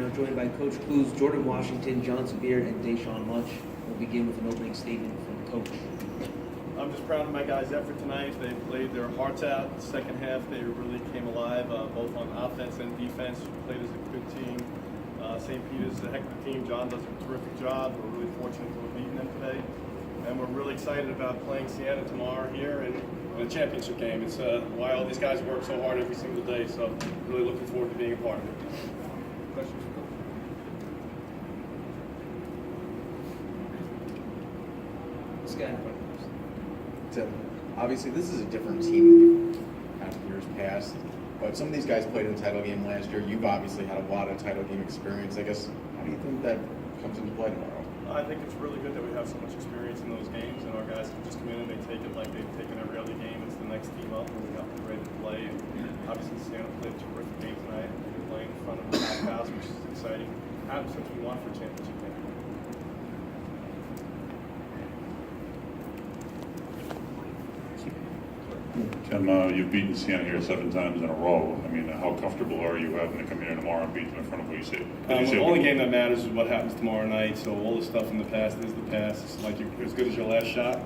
now joined by Coach Clues, Jordan Washington, Jon Severe, and Deyshonee Much. We'll begin with an opening statement from the coach. I'm just proud of my guys' effort tonight. They played their hearts out. The second half, they really came alive, both on offense and defense. Played as a good team. St. Peter's is a heck of a team. Jon does a terrific job. We're really fortunate to have beaten them today. And we're really excited about playing Siena tomorrow here in a championship game. It's why all these guys work so hard every single day. So really looking forward to being a part of it. Questions? So obviously this is a different team than years past, but some of these guys played in the title game last year. You've obviously had a lot of title game experience. I guess, how do you think that comes into play tomorrow? I think it's really good that we have so much experience in those games, and our guys can just come in and they take it like they've taken every other game. It's the next team up, and we got them ready to play. And obviously, Siena played a terrific game tonight. They're playing in front of a packed house, which is exciting. That's what you want for a championship game. Ken, you've beaten Siena here 7 times in a row. I mean, how comfortable are you having to come here tomorrow and beat them in front of what you say? The only game that matters is what happens tomorrow night. So all the stuff in the past is the past. It's like you're as good as your last shot.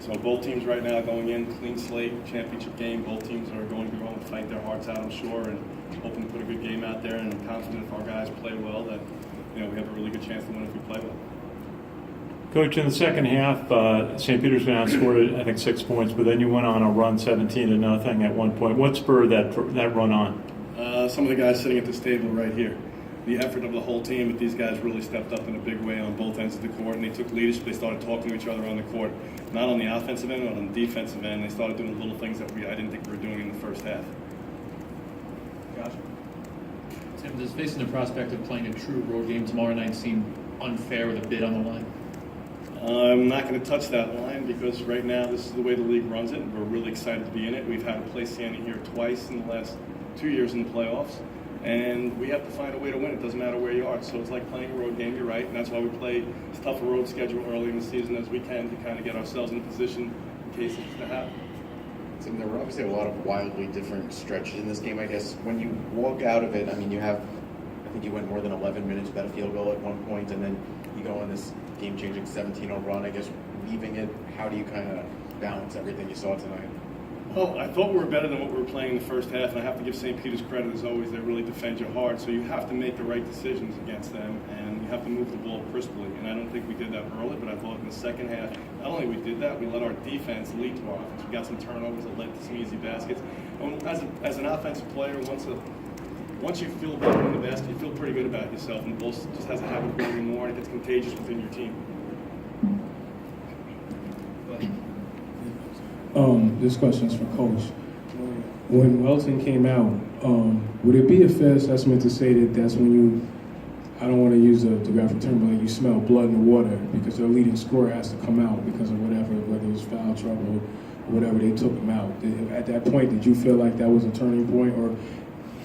So both teams right now going in, clean slate, championship game. Both teams are going to go and fight their hearts out, I'm sure, and hoping to put a good game out there. And I'm confident if our guys play well that we have a really good chance to win if we play well. Coach, in the second half, St. Peter's went out and scored, I think, 6 points, but then you went on a run 17-0 at one point. What spurred that run on? Some of the guys sitting at this table right here. The effort of the whole team, but these guys really stepped up in a big way on both ends of the court, and they took leadership. They started talking to each other on the court, not on the offensive end, but on the defensive end. They started doing little things that I didn't think we were doing in the first half. Josh? Tim, does facing the prospect of playing a true road game tomorrow night seem unfair with a bid on the line? I'm not going to touch that line because right now this is the way the league runs it. We're really excited to be in it. We've had to play Siena here twice in the last 2 years in the playoffs, and we have to find a way to win. It doesn't matter where you are. So it's like playing a road game, you're right, and that's why we play as tough a road schedule early in the season as we can to kind of get ourselves in a position in case it's to happen. So there were obviously a lot of wildly different stretches in this game. I guess when you walk out of it, I mean, I think you went more than 11 minutes without a field goal at one point, and then you go on this game-changing 17-0 run. I guess leaving it, how do you kind of balance everything you saw tonight? Well, I thought we were better than what we were playing in the first half, and I have to give St. Peter's credit as always. They really defend you hard, so you have to make the right decisions against them, and you have to move the ball crisply. And I don't think we did that early, but I thought in the second half, not only we did that, we let our defense lead to our offense. We got some turnovers that led to some easy baskets. And as an offensive player, once you feel better in the basket, you feel pretty good about yourself, and the ball just has a habit of going more, and it gets contagious within your team. This question is for Coach. When Welton came out, would it be a fair assessment to say that that's when you, I don't want to use the graphic term, but like you smell blood in the water because their leading scorer has to come out because of whatever, whether it was foul trouble or whatever, they took him out. At that point, did you feel like that was a turning point, or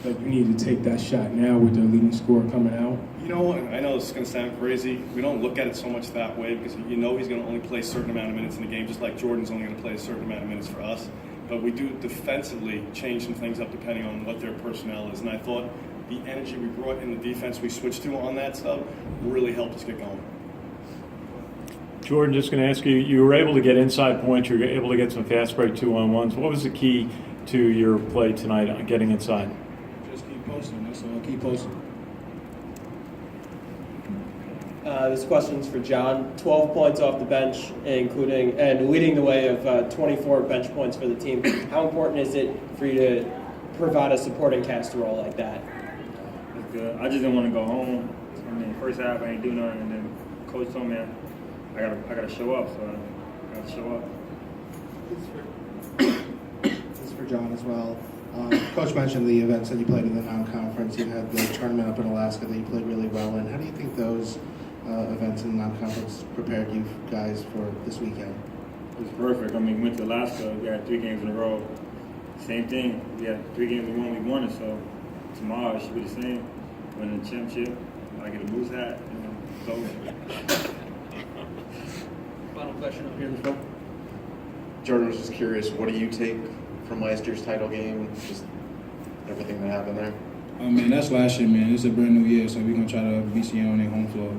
like you needed to take that shot now with their leading scorer coming out? You know, I know this is going to sound crazy. We don't look at it so much that way because he's going to only play a certain amount of minutes in the game, just like Jordan's only going to play a certain amount of minutes for us. But we do defensively change some things up depending on what their personnel is. And I thought the energy we brought in the defense we switched to on that sub really helped us get going. Jordan, just going to ask you, you were able to get inside points, you were able to get some fast break 2-on-1s. What was the key to your play tonight on getting inside? Just keep posting, that's all, keep posting. This question's for Jon. 12 points off the bench, including and leading the way of 24 bench points for the team. How important is it for you to provide a supporting cast role like that? It's good. I just didn't want to go home. I mean, first half I ain't do nothing, and then coach told me I gotta show up, so I gotta show up. This is for Jon as well. Coach mentioned the events that you played in the non-conference. You had the tournament up in Alaska that you played really well in. How do you think those events in the non-conference prepared you guys for this weekend? It was perfect. I mean, we went to Alaska. We had 3 games in a row. Same thing. We had 3 games in 1 we won it. So tomorrow it should be the same. Win the championship. I get a Moose hat. So. Final question up here in the front. Jordan, was just curious, what do you take from last year's title game? Just everything that happened there? Oh man, that's last year, man. It's a brand new year, so we're gonna try to beat Iona on their home floor.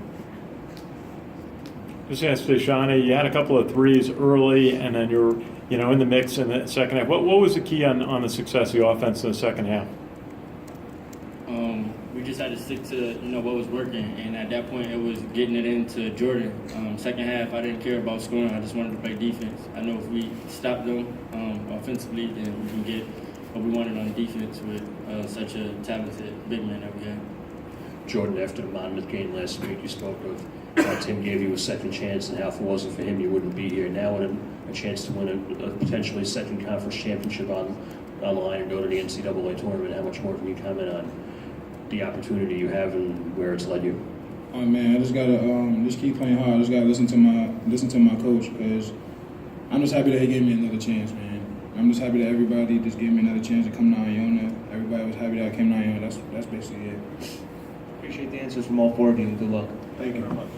Just ask Deyshonee, you had a couple of threes early, and then you're, in the mix in the second half. What was the key on the success of the offense in the second half? We just had to stick to what was working, and at that point it was getting it into Jordan. Second half, I didn't care about scoring. I just wanted to play defense. I know if we stop them offensively, then we can get what we wanted on defense with such a talented big man that we have. Jordan, after the Monmouth game last week, you spoke of how Tim gave you a second chance, and how if it wasn't for him, you wouldn't be here. Now, with a chance to win a potentially second conference championship on the line and go to the NCAA tournament, how much more can you comment on the opportunity you have and where it's led you? Oh man, I just gotta just keep playing hard. I just gotta listen to my coach, because I'm just happy that he gave me another chance, man. I'm just happy that everybody just gave me another chance to come to Iona. Everybody was happy that I came to Iona. That's basically it. Appreciate the answers from all four of you, and good luck. Thank you very much.